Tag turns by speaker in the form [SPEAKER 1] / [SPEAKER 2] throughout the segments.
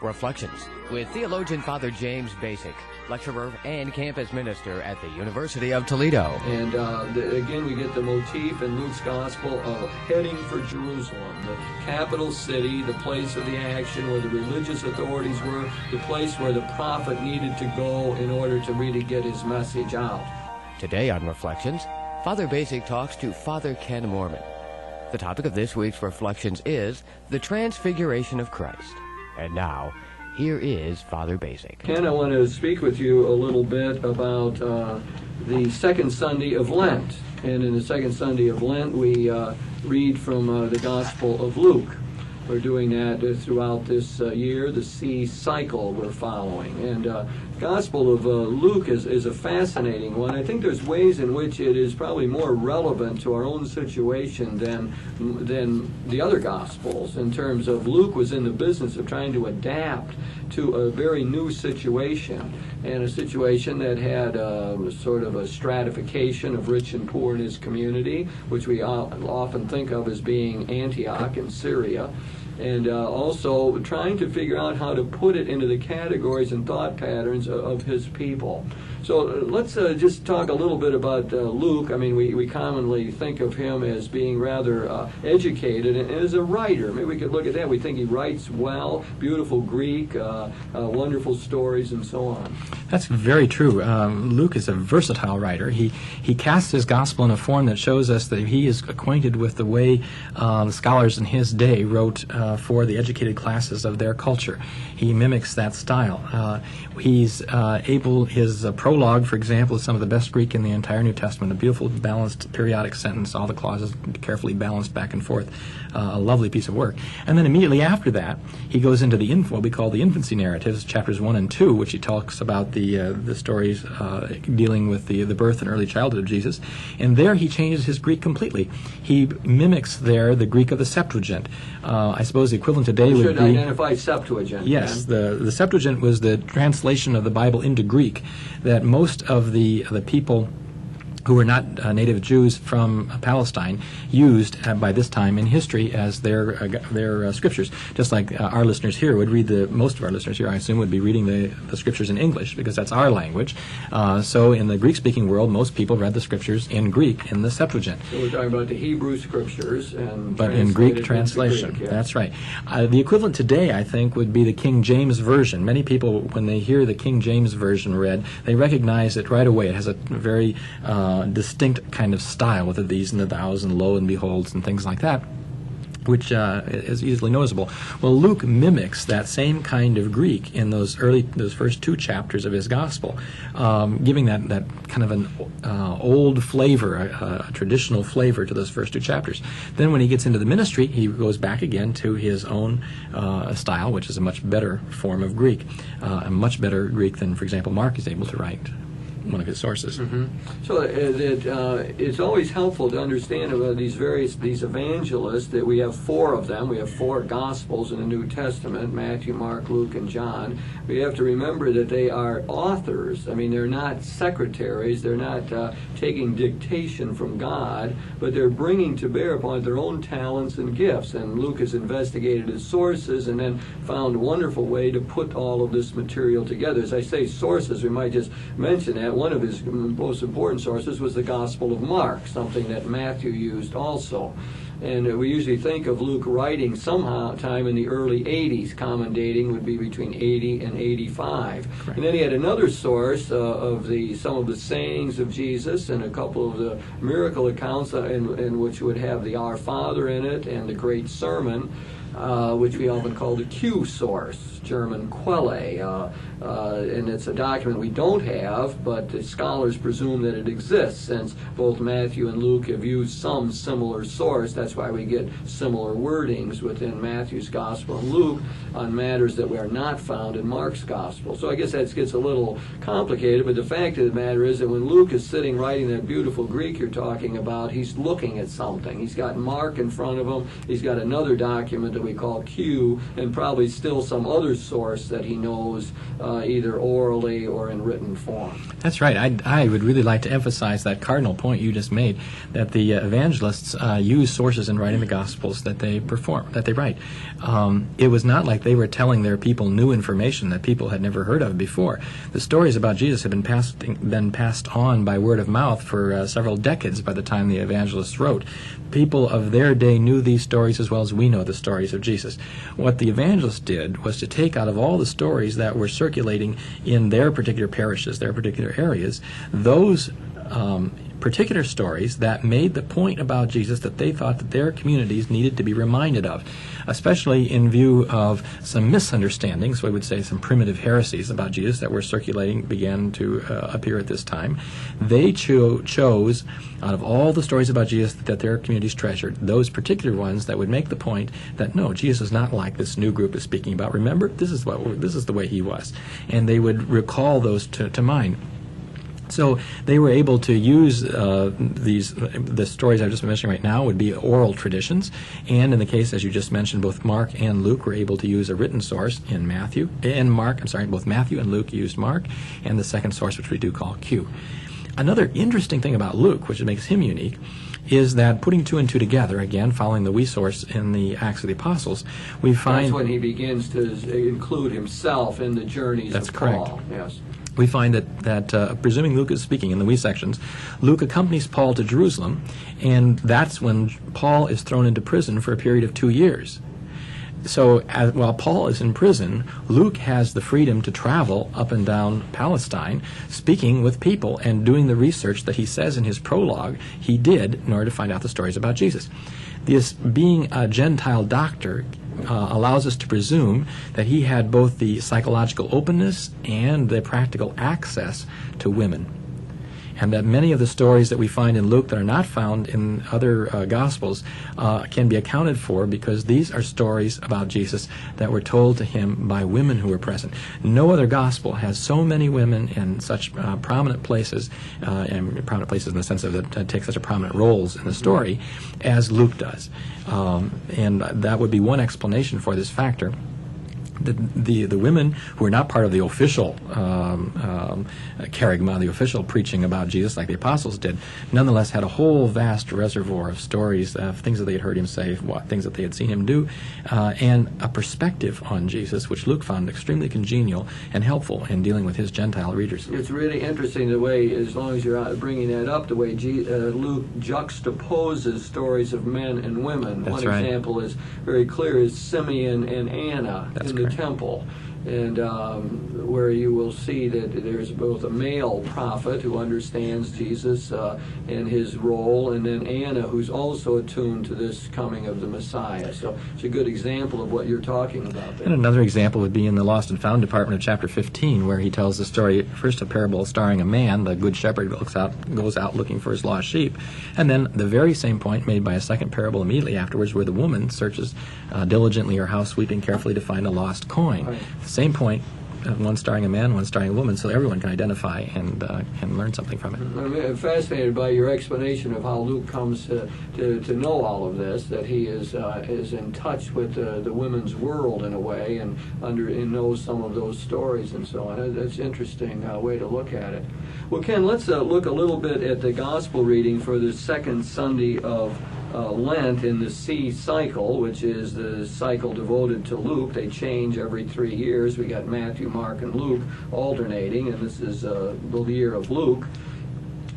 [SPEAKER 1] Reflections with theologian Father James Bacik, lecturer and campus minister at the University of Toledo.
[SPEAKER 2] And again, we get the motif in Luke's Gospel of heading for Jerusalem, the capital city, the place of the action where the religious authorities were, the place where the prophet needed to go in order to really get his message out.
[SPEAKER 1] Today on Reflections, Father Bacik talks to Father Ken Mormon. The topic of this week's Reflections is the Transfiguration of Christ. And now, here is Father Bacik.
[SPEAKER 2] Ken, I want to speak with you a little bit about the second Sunday of Lent. And in the second Sunday of Lent, we read from the Gospel of Luke. We're doing that throughout this year, the C cycle we're following. And Gospel of Luke is a fascinating one. I think there's ways in which it is probably more relevant to our own situation than the other Gospels, in terms of Luke was in the business of trying to adapt to a very new situation, and a situation that had sort of a stratification of rich and poor in his community, which we often think of as being Antioch in Syria. And also trying to figure out how to put it into the categories and thought patterns of his people. So let's just talk a little bit about Luke. I mean, we commonly think of him as being rather educated and as a writer. Maybe we could look at that. We think he writes well, beautiful Greek, wonderful stories, and so on.
[SPEAKER 3] That's very true. Luke is a versatile writer. He casts his gospel in a form that shows us that he is acquainted with the way the scholars in his day wrote for the educated classes of their culture. He mimics that style. He's able, his prologue, for example, is some of the best Greek in the entire New Testament, a beautiful, balanced, periodic sentence, all the clauses carefully balanced back and forth, a lovely piece of work. And then immediately after that, he goes into what we call the infancy narratives, chapters 1 and 2, which he talks about the stories dealing with the birth and early childhood of Jesus. And there he changes his Greek completely. He mimics there the Greek of the Septuagint. I suppose the equivalent today would be...
[SPEAKER 2] You should identify Septuagint.
[SPEAKER 3] Yes, the Septuagint was the translation of the Bible into Greek that most of the people who were not native Jews from Palestine used by this time in history as their scriptures. Just like our listeners here would read most of our listeners here, I assume, would be reading the scriptures in English because that's our language. So in the Greek-speaking world, most people read the scriptures in Greek in the Septuagint.
[SPEAKER 2] So we're talking about the Hebrew scriptures,
[SPEAKER 3] but in Greek translation.
[SPEAKER 2] Greek, yeah.
[SPEAKER 3] That's right. The equivalent today, I think, would be the King James Version. Many people, when they hear the King James Version read, they recognize it right away. It has a very distinct kind of style with the these and the thous and lo and beholds and things like that, which is easily noticeable. Well, Luke mimics that same kind of Greek in those first two chapters of his gospel, giving that kind of an old flavor, a traditional flavor to those first two chapters. Then when he gets into the ministry, he goes back again to his own style, which is a much better form of Greek, a much better Greek than, for example, Mark is able to write. One of his sources.
[SPEAKER 2] Mm-hmm. So it's always helpful to understand about these evangelists, that we have four of them. We have four Gospels in the New Testament: Matthew, Mark, Luke, and John. We have to remember that they are authors. I mean, they're not secretaries. They're not taking dictation from God, but they're bringing to bear upon their own talents and gifts. And Luke has investigated his sources and then found a wonderful way to put all of this material together. As I say sources, we might just mention that one of his most important sources was the Gospel of Mark, something that Matthew used also. And we usually think of Luke writing sometime in the early 80s. Common dating would be between 80 and 85. Correct. And then he had another source of some of the sayings of Jesus and a couple of the miracle accounts in which would have the Our Father in it and the Great Sermon, which we often call the Q source, German Quelle. And it's a document we don't have, but the scholars presume that it exists, since both Matthew and Luke have used some similar source. That's why we get similar wordings within Matthew's Gospel and Luke on matters that are not found in Mark's Gospel. So I guess that gets a little complicated, but the fact of the matter is that when Luke is sitting writing that beautiful Greek you're talking about, he's looking at something. He's got Mark in front of him. He's got another document that we call Q, and probably still some other source that he knows either orally or in written form.
[SPEAKER 3] That's right. I would really like to emphasize that cardinal point you just made, that the evangelists use sources in writing the Gospels that they write. It was not like they were telling their people new information that people had never heard of before. The stories about Jesus had been passed on by word of mouth for several decades by the time the evangelists wrote. People of their day knew these stories as well as we know the stories of Jesus. What the evangelists did was to take out of all the stories that were circulating in their particular parishes, their particular areas, those particular stories that made the point about Jesus that they thought that their communities needed to be reminded of, especially in view of some misunderstandings, we would say some primitive heresies about Jesus that were circulating, began to appear at this time. They chose, out of all the stories about Jesus that their communities treasured, those particular ones that would make the point that, no, Jesus is not like this new group is speaking about. Remember, this is the way he was. And they would recall those to mind. So they were able to use the stories I've just been mentioning right now would be oral traditions, and in the case, as you just mentioned, both Mark and Luke were able to use a written source in both Matthew and Luke used Mark, and the second source, which we do call Q. Another interesting thing about Luke, which makes him unique, is that putting two and two together, again, following the we source in the Acts of the Apostles, we find...
[SPEAKER 2] That's when he begins to include himself in the journeys of Paul.
[SPEAKER 3] Correct.
[SPEAKER 2] Yes.
[SPEAKER 3] We find that presuming Luke is speaking in the we sections, Luke accompanies Paul to Jerusalem, and that's when Paul is thrown into prison for a period of 2 years. So while Paul is in prison, Luke has the freedom to travel up and down Palestine, speaking with people and doing the research that he says in his prologue he did in order to find out the stories about Jesus. This being a Gentile doctor allows us to presume that he had both the psychological openness and the practical access to women. And that many of the stories that we find in Luke that are not found in other Gospels can be accounted for because these are stories about Jesus that were told to him by women who were present. No other Gospel has so many women in such prominent places, and prominent places in the sense of that take such a prominent roles in the story, as Luke does. And that would be one explanation for this factor. The women who were not part of the official kerygma, the official preaching about Jesus like the apostles did, nonetheless had a whole vast reservoir of stories, things that they had heard him say, things that they had seen him do, and a perspective on Jesus, which Luke found extremely congenial and helpful in dealing with his Gentile readers.
[SPEAKER 2] It's really interesting the way, as long as you're bringing that up, the way Luke juxtaposes stories of men and women.
[SPEAKER 3] That's
[SPEAKER 2] One
[SPEAKER 3] right.
[SPEAKER 2] example is very clear is Simeon and Anna
[SPEAKER 3] That's
[SPEAKER 2] in
[SPEAKER 3] correct.
[SPEAKER 2] the temple, and where you will see that there's both a male prophet who understands Jesus and his role, and then Anna, who's also attuned to this coming of the Messiah. So it's a good example of what you're talking about there.
[SPEAKER 3] And another example would be in the Lost and Found department of chapter 15, where he tells the story, first a parable starring a man, the good shepherd goes out looking for his lost sheep, and then the very same point made by a second parable immediately afterwards, where the woman searches diligently her house, sweeping carefully to find a lost coin.
[SPEAKER 2] Right.
[SPEAKER 3] Same point, one starring a man, one starring a woman, so everyone can identify and learn something from it.
[SPEAKER 2] I'm fascinated by your explanation of how Luke comes to know all of this, that he is in touch with the women's world in a way and knows some of those stories and so on. That's an interesting way to look at it. Well, Ken, let's look a little bit at the gospel reading for the second Sunday of Lent in the C cycle, which is the cycle devoted to Luke. They change every 3 years. We got Matthew, Mark, and Luke alternating, and this is the year of Luke.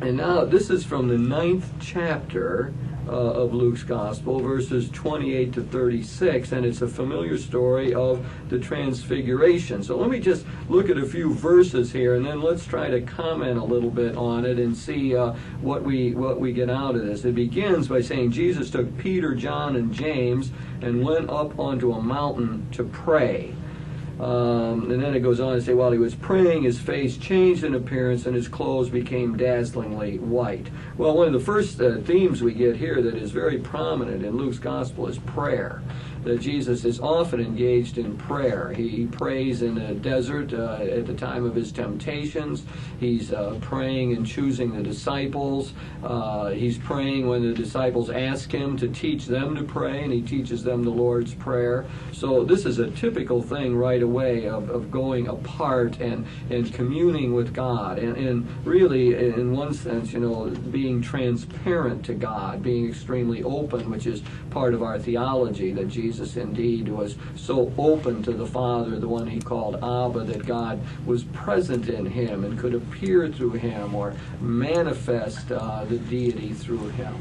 [SPEAKER 2] And now this is from the 9th chapter of Luke's Gospel, verses 28 to 36, and it's a familiar story of the Transfiguration. So let me just look at a few verses here, and then let's try to comment a little bit on it and see what we get out of this. It begins by saying, Jesus took Peter, John, and James and went up onto a mountain to pray. And then it goes on to say, while he was praying, his face changed in appearance and his clothes became dazzlingly white. Well, one of the first themes we get here that is very prominent in Luke's Gospel is prayer. that Jesus is often engaged in prayer. He prays in the desert at the time of his temptations. He's praying and choosing the disciples. He's praying when the disciples ask him to teach them to pray, and he teaches them the Lord's Prayer. So this is a typical thing right away of going apart and communing with God, and really, in one sense, being transparent to God, being extremely open, which is part of our theology, that Jesus indeed was so open to the Father, the one he called Abba, that God was present in him and could appear through him or manifest the deity through him.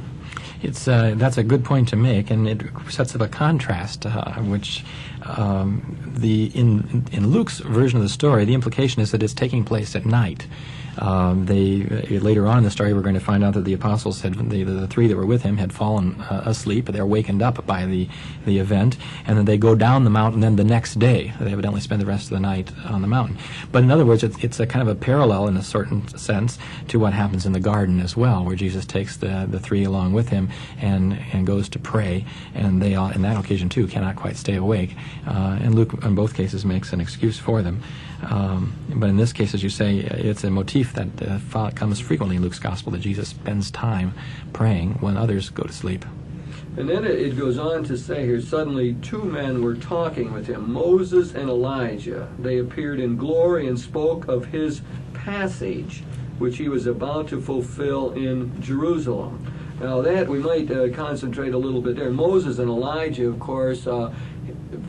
[SPEAKER 3] That's a good point to make, and it sets up a contrast, which in Luke's version of the story, the implication is that it's taking place at night. Later on in the story, we're going to find out that the apostles the three that were with him had fallen asleep. They're wakened up by the event, and then they go down the mountain. Then the next day, they evidently spend the rest of the night on the mountain. But in other words, it's a kind of a parallel in a certain sense to what happens in the garden as well, where Jesus takes the three along with him and goes to pray, and they all, in that occasion too, cannot quite stay awake. And Luke, in both cases, makes an excuse for them. But in this case, as you say, it's a motif that comes frequently in Luke's Gospel, that Jesus spends time praying when others go to sleep.
[SPEAKER 2] And then it goes on to say here, suddenly two men were talking with him, Moses and Elijah. They appeared in glory and spoke of his passage, which he was about to fulfill in Jerusalem. Now that, we might concentrate a little bit there. Moses and Elijah, of course,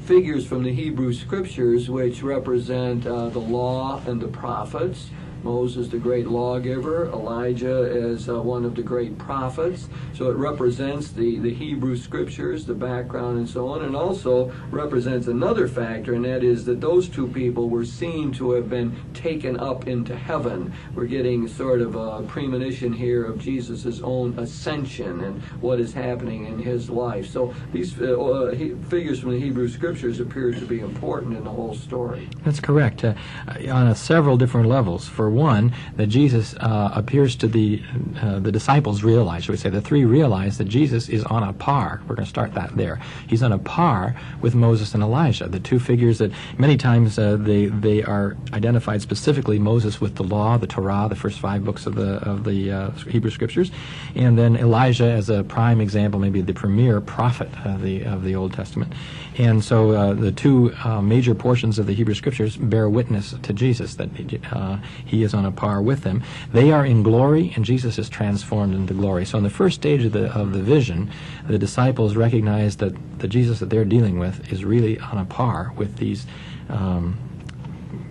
[SPEAKER 2] figures from the Hebrew Scriptures, which represent the law and the prophets. Moses, the great lawgiver, Elijah is one of the great prophets. So it represents the Hebrew Scriptures, the background and so on, and also represents another factor, and that is that those two people were seen to have been taken up into heaven. We're getting sort of a premonition here of Jesus' own ascension and what is happening in his life. So these figures from the Hebrew Scriptures appear to be important in the whole story.
[SPEAKER 3] That's correct. On several different levels. For one, that Jesus appears to the disciples realize, shall we say, the three realize that Jesus is on a par. We're going to start that there. He's on a par with Moses and Elijah, the two figures that many times they are identified specifically, Moses with the law, the Torah, the first 5 books of the Hebrew Scriptures, and then Elijah as a prime example, maybe the premier prophet of the Old Testament. And so the two major portions of the Hebrew Scriptures bear witness to Jesus, that he is on a par with them. They are in glory, and Jesus is transformed into glory. So in the first stage of the vision, the disciples recognize that the Jesus that they're dealing with is really on a par with these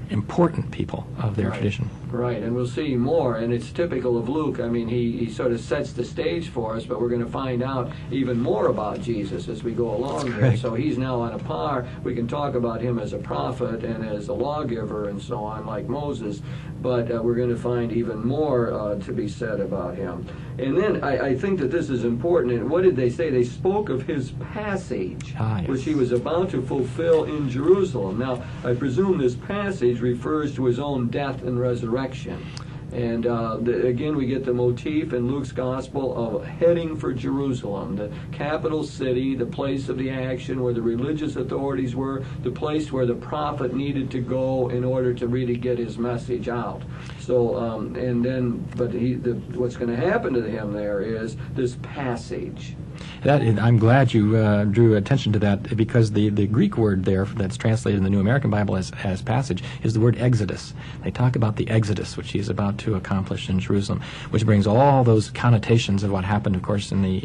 [SPEAKER 3] important people of their tradition.
[SPEAKER 2] Right, and we'll see more, and it's typical of Luke. I mean, he sort of sets the stage for us, but we're going to find out even more about Jesus as we go along here. So he's now on a par. We can talk about him as a prophet and as a lawgiver and so on, like Moses, but we're going to find even more to be said about him. And then I think that this is important. And what did they say? They spoke of his passage, which he was about to fulfill in Jerusalem. Now, I presume this passage refers to his own death and resurrection. And again, we get the motif in Luke's Gospel of heading for Jerusalem, the capital city, the place of the action where the religious authorities were, the place where the prophet needed to go in order to really get his message out. So, what's going to happen to him there is this passage.
[SPEAKER 3] I'm glad you drew attention to that, because the Greek word there that's translated in the New American Bible as passage is the word exodus. They talk about the exodus which he is about to accomplish in Jerusalem, which brings all those connotations of what happened, of course, in the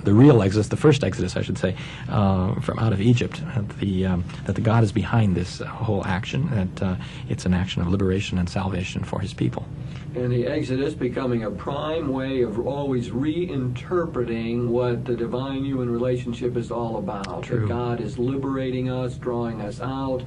[SPEAKER 3] real exodus, the first exodus, I should say, from out of Egypt. That the God is behind this whole action. That it's an action of liberation and salvation for his people.
[SPEAKER 2] And the Exodus becoming a prime way of always reinterpreting what the divine human relationship is all about.
[SPEAKER 3] True.
[SPEAKER 2] That God is liberating us, drawing us out,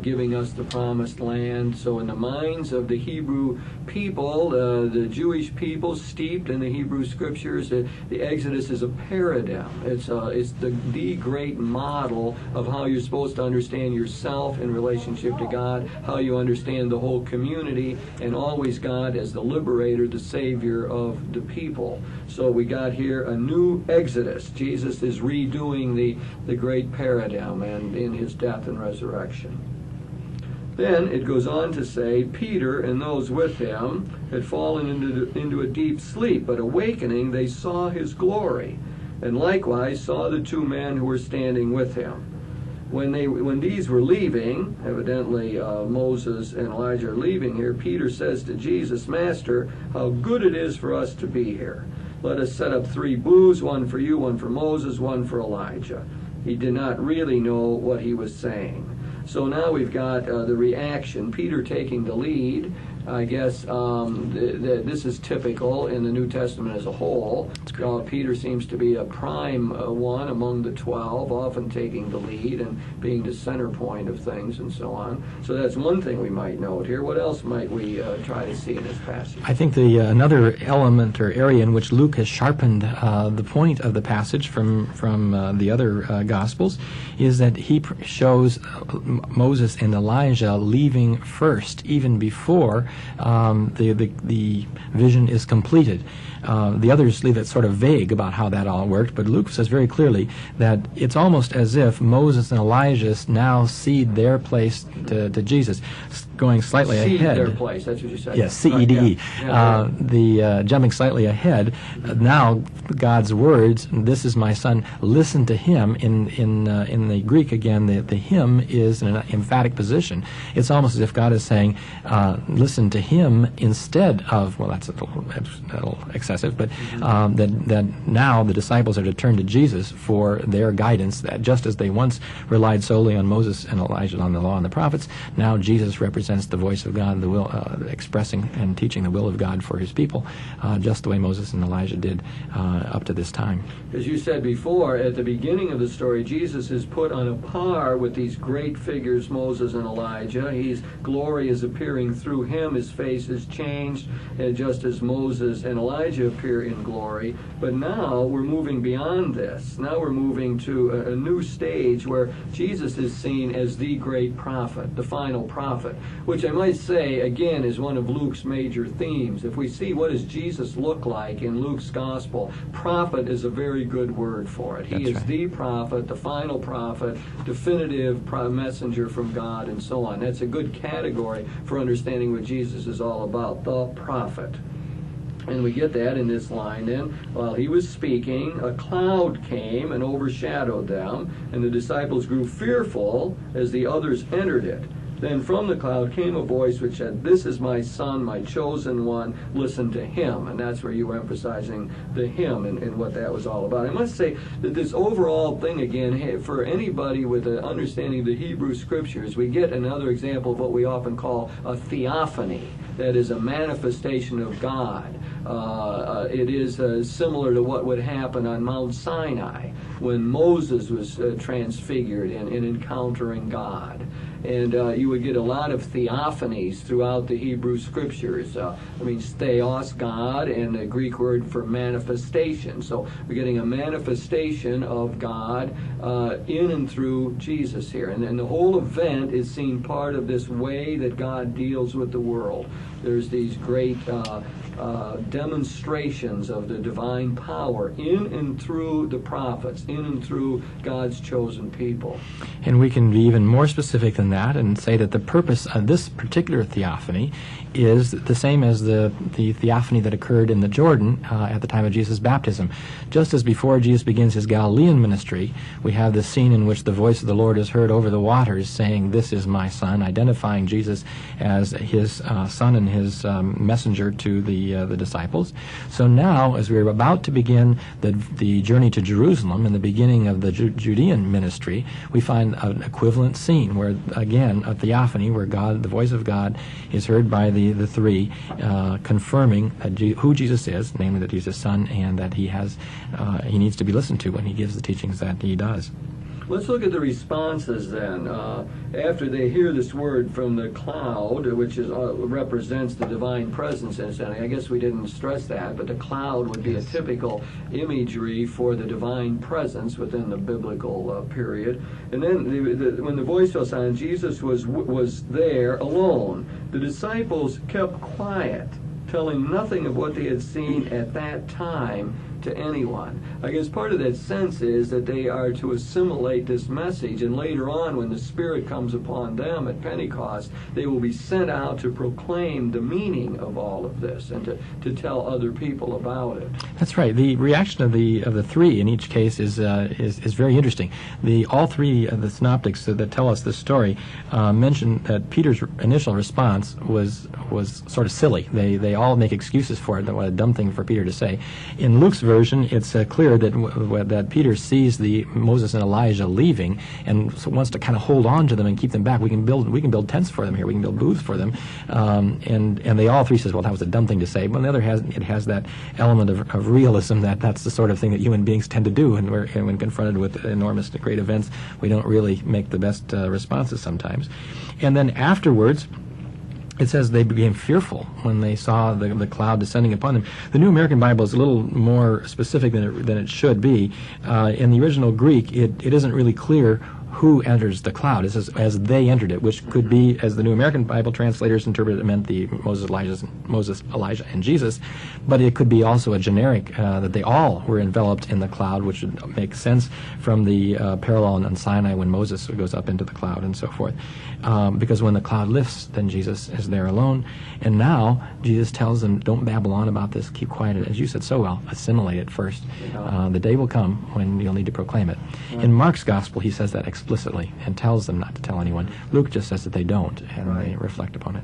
[SPEAKER 2] giving us the promised land. So in the minds of the Hebrew people, the Jewish people steeped in the Hebrew Scriptures, the Exodus is a paradigm. It's the great model of how you're supposed to understand yourself in relationship to God, how you understand the whole community, and always God God as the liberator, the Savior of the people. So we got here a new Exodus. Jesus is redoing the great paradigm and in his death and resurrection. Then it goes on to say, Peter and those with him had fallen into a deep sleep, but awakening they saw his glory, and likewise saw the two men who were standing with him. When these were leaving, evidently Moses and Elijah are leaving here, Peter says to Jesus, Master, how good it is for us to be here. Let us set up 3 booths, one for you, one for Moses, one for Elijah. He did not really know what he was saying. So now we've got the reaction, Peter taking the lead. I guess this is typical in the New Testament as a whole. Peter seems to be a prime one among the 12, often taking the lead and being the center point of things and so on. So that's one thing we might note here. What else might we try to see in this passage?
[SPEAKER 3] I think another element or area in which Luke has sharpened the point of the passage from the other Gospels is that he shows Moses and Elijah leaving first, even before the vision is completed. The others leave it sort of vague about how that all worked, but Luke says very clearly that it's almost as if Moses and Elijah now cede their place to Jesus, going slightly ahead.
[SPEAKER 2] Cede their place, that's what you said.
[SPEAKER 3] Yes, C-E-D-E. Jumping slightly ahead. Now, God's words, this is my son, listen to him. In the Greek, again, the him is an emphatic position. It's almost as if God is saying, listen to him instead of, well, that's a little excessive, but that now the disciples are to turn to Jesus for their guidance, that just as they once relied solely on Moses and Elijah on the law and the prophets, now Jesus represents the voice of God, the will, expressing and teaching the will of God for his people, just the way Moses and Elijah did up to this time.
[SPEAKER 2] As you said before, at the beginning of the story, Jesus is put on a par with these great figures, Moses and Elijah. His glory is appearing through him. His face is changed, just as Moses and Elijah appear in glory. But now we're moving beyond this. Now we're moving to a new stage where Jesus is seen as the great prophet, the final prophet, which I might say, again, is one of Luke's major themes. If we see what does Jesus look like in Luke's gospel, prophet is a very good word for it. He is the prophet, the final prophet, definitive messenger from God, and so on. That's a good category for understanding what Jesus is all about, the prophet. And we get that in this line then. While he was speaking, a cloud came and overshadowed them, and the disciples grew fearful as the others entered it. Then from the cloud came a voice which said, "This is my son, my chosen one, listen to him." And that's where you were emphasizing the him and what that was all about. I must say that this overall thing, again, for anybody with an understanding of the Hebrew Scriptures, we get another example of what we often call a theophany. That is a manifestation of God. It is similar to what would happen on Mount Sinai when Moses was transfigured in encountering God. And you would get a lot of theophanies throughout the Hebrew Scriptures. Theos, God, and the Greek word for manifestation. So we're getting a manifestation of God in and through Jesus here. And the whole event is seen part of this way that God deals with the world. There's these great demonstrations of the divine power in and through the prophets, in and through God's chosen people.
[SPEAKER 3] And we can be even more specific than that and say that the purpose of this particular theophany is the same as the theophany that occurred in the Jordan at the time of Jesus' baptism. Just as before Jesus begins his Galilean ministry, we have this scene in which the voice of the Lord is heard over the waters saying, "This is my son," identifying Jesus as his son and his messenger to the disciples. So now, as we're about to begin the journey to Jerusalem and the beginning of the Judean ministry, we find an equivalent scene where, again, a theophany where God, the voice of God, is heard by the three, confirming that who Jesus is, namely that he's his son, and that he needs to be listened to when he gives the teachings that he does.
[SPEAKER 2] Let's look at the responses then. After they hear this word from the cloud, which represents the divine presence, and I guess we didn't stress that, but the cloud would be a typical imagery for the divine presence within the biblical period. And then when the voice fell silent, Jesus was there alone. The disciples kept quiet, telling nothing of what they had seen at that time to anyone. I guess part of that sense is that they are to assimilate this message, and later on when the Spirit comes upon them at Pentecost, they will be sent out to proclaim the meaning of all of this and to tell other people about it.
[SPEAKER 3] That's right. The reaction of the three in each case is very interesting. All three of the synoptics that tell us this story mention that Peter's initial response was sort of silly. They all make excuses for it. What a dumb thing for Peter to say. In Luke's version, it's clear that Peter sees Moses and Elijah leaving and so wants to kind of hold on to them and keep them back. We can build tents for them here. We can build booths for them. And they all three says, well, that was a dumb thing to say. But on the other hand, it has that element of realism that's the sort of thing that human beings tend to do. And when confronted with enormous, great events, we don't really make the best responses sometimes. And then afterwards, it says they became fearful when they saw the cloud descending upon them. The New American Bible is a little more specific than it should be. In the original Greek, it isn't really clear who enters the cloud. It says, as they entered it, which could be, as the New American Bible translators interpreted it, meant the Moses, Elijah, and Jesus, but it could be also a generic, that they all were enveloped in the cloud, which would make sense from the parallel on Sinai when Moses goes up into the cloud and so forth. Because when the cloud lifts, then Jesus is there alone. And now, Jesus tells them, don't babble on about this, keep quiet, as you said so well, assimilate it first. The day will come when you'll need to proclaim it. In Mark's Gospel, he says that explicitly and tells them not to tell anyone. Luke just says that they don't, and they reflect upon it.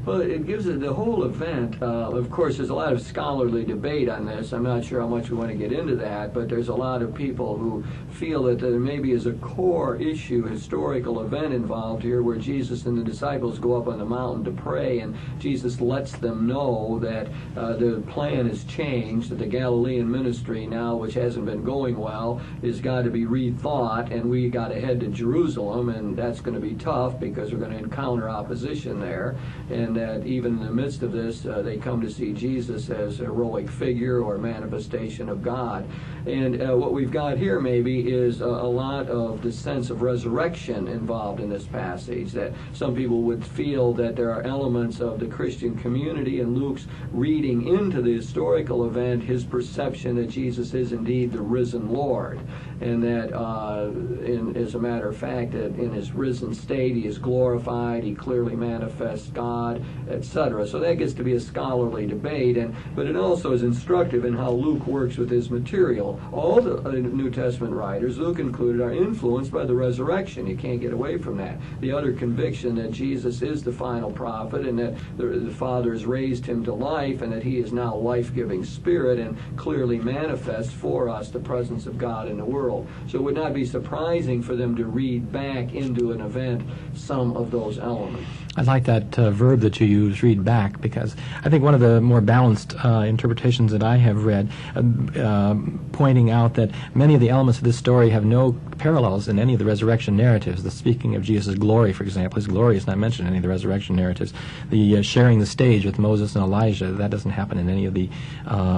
[SPEAKER 2] Well, it gives it the whole event. Of course, there's a lot of scholarly debate on this. I'm not sure how much we want to get into that, but there's a lot of people who feel that there maybe is a core issue, historical event involved here, where Jesus and the disciples go up on the mountain to pray, and Jesus lets them know that the plan has changed, that the Galilean ministry now, which hasn't been going well, has got to be rethought, and we got to head to Jerusalem, and that's going to be tough because we're going to encounter opposition there. And that even in the midst of this, they come to see Jesus as a heroic figure or manifestation of God. And what we've got here maybe is a lot of the sense of resurrection involved in this passage, that some people would feel that there are elements of the Christian community in Luke's reading into the historical event, his perception that Jesus is indeed the risen Lord, and that as a matter of fact, that in his risen state he is glorified, he clearly manifests God, etc. So that gets to be a scholarly debate, but it also is instructive in how Luke works with his material. All the New Testament writers, Luke included, are influenced by the resurrection. You can't get away from that. The utter conviction that Jesus is the final prophet and that the Father has raised him to life and that he is now life-giving Spirit and clearly manifests for us the presence of God in the world. So it would not be surprising for them to read back into an event some of those elements.
[SPEAKER 3] I like that verb that you use, read back, because I think one of the more balanced interpretations that I have read, pointing out that many of the elements of this story have no parallels in any of the resurrection narratives. The speaking of Jesus' glory, for example, his glory is not mentioned in any of the resurrection narratives. The sharing the stage with Moses and Elijah, that doesn't happen in any of the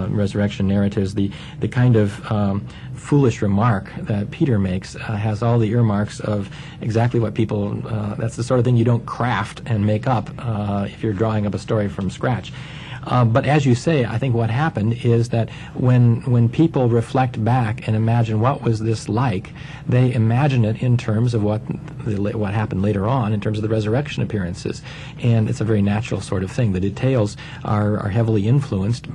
[SPEAKER 3] resurrection narratives. The kind of foolish remark that Peter makes has all the earmarks of exactly what people, that's the sort of thing you don't craft and make up if you're drawing up a story from scratch. But as you say, I think what happened is that when people reflect back and imagine what was this like, they imagine it in terms of what happened later on, in terms of the resurrection appearances. And it's a very natural sort of thing. The details are heavily influenced.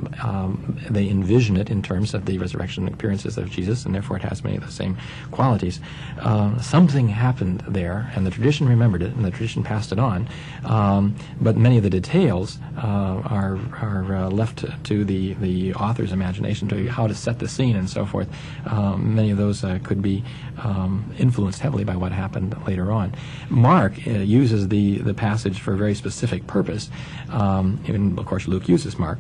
[SPEAKER 3] They envision it in terms of the resurrection appearances of Jesus, and therefore it has many of the same qualities. Something happened there, and the tradition remembered it, and the tradition passed it on. But many of the details are left to the author's imagination, to how to set the scene and so forth. Many of those could be influenced heavily by what happened later on. Mark uses the passage for a very specific purpose. And of course, Luke uses Mark.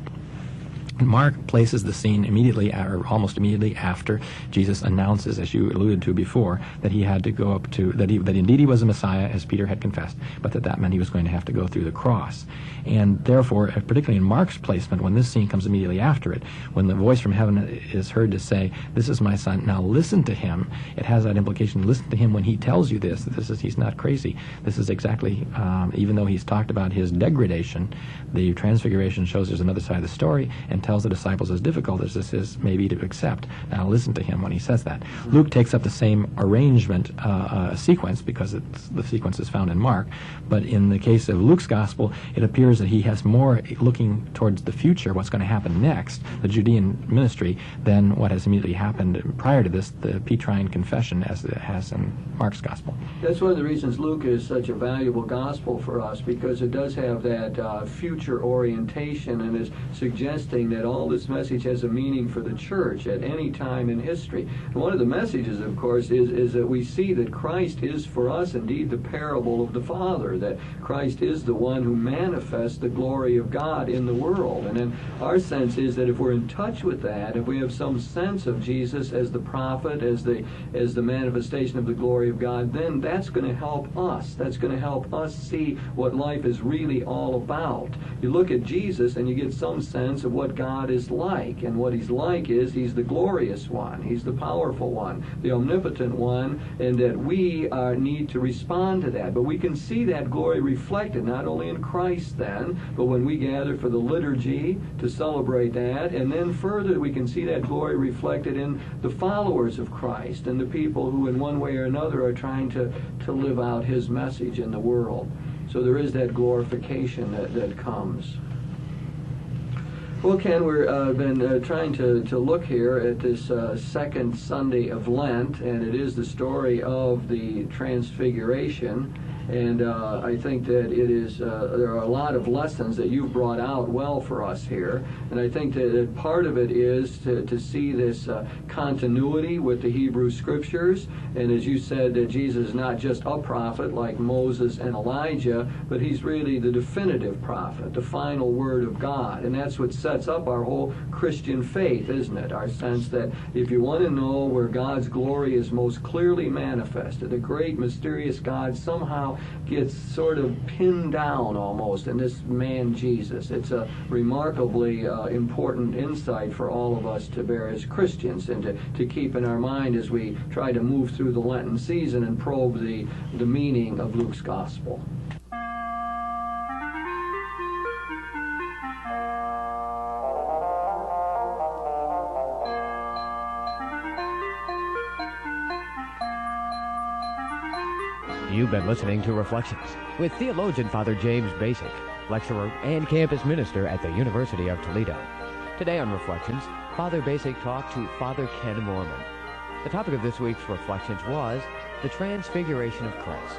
[SPEAKER 3] Mark places the scene immediately, or almost immediately after Jesus announces, as you alluded to before, that he had to go up to, that indeed he was a Messiah, as Peter had confessed, but that meant he was going to have to go through the cross. And therefore, particularly in Mark's placement, when this scene comes immediately after it, when the voice from heaven is heard to say, "This is my son, now listen to him," it has that implication, listen to him when he tells you this, he's not crazy. This is exactly, even though he's talked about his degradation, the Transfiguration shows there's another side of the story, and tells the disciples, as difficult as this is maybe to accept, now listen to him when he says that. Luke takes up the same arrangement sequence, because the sequence is found in Mark, but in the case of Luke's gospel, it appears that he has more looking towards the future, what's going to happen next, the Judean ministry, than what has immediately happened prior to this, the Petrine confession, as it has in Mark's gospel.
[SPEAKER 2] That's one of the reasons Luke is such a valuable gospel for us, because it does have that future orientation, and is suggesting that all this message has a meaning for the church at any time in history. And one of the messages, of course, is that we see that Christ is for us indeed the parable of the Father, that Christ is the one who manifests the glory of God in the world. And then our sense is that if we're in touch with that, if we have some sense of Jesus as the prophet, as the manifestation of the glory of God, then that's going to help us. That's going to help us see what life is really all about. You look at Jesus and you get some sense of what God is like, and what he's like is he's the glorious one, he's the powerful one, the omnipotent one, and that we need to respond to that. But we can see that glory reflected not only in Christ then, but when we gather for the liturgy to celebrate that, and then further we can see that glory reflected in the followers of Christ and the people who in one way or another are trying to live out his message in the world. So there is that glorification that comes. Well, Ken, we've been trying to look here at this second Sunday of Lent, and it is the story of the Transfiguration. And I think that it is, there are a lot of lessons that you've brought out well for us here. And I think that part of it is to see this continuity with the Hebrew Scriptures. And as you said, that Jesus is not just a prophet like Moses and Elijah, but he's really the definitive prophet, the final word of God. And that's what sets up our whole Christian faith, isn't it? Our sense that if you want to know where God's glory is most clearly manifested, the great mysterious God somehow gets sort of pinned down almost in this man Jesus. It's a remarkably important insight for all of us to bear as Christians, and to keep in our mind as we try to move through the Lenten season and probe the meaning of Luke's Gospel.
[SPEAKER 1] You've been listening to Reflections with theologian Father James Bacik, lecturer and campus minister at the University of Toledo. Today on Reflections, Father Bacik talked to Father Ken Moorman. The topic of this week's Reflections was the Transfiguration of Christ.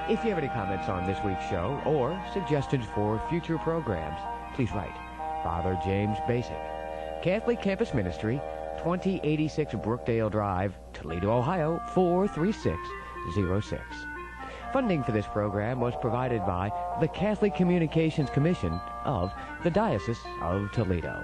[SPEAKER 1] If you have any comments on this week's show or suggestions for future programs, please write Father James Bacik, Catholic Campus Ministry, 2086 Brookdale Drive, Toledo, Ohio, 43606. Funding for this program was provided by the Catholic Communications Commission of the Diocese of Toledo.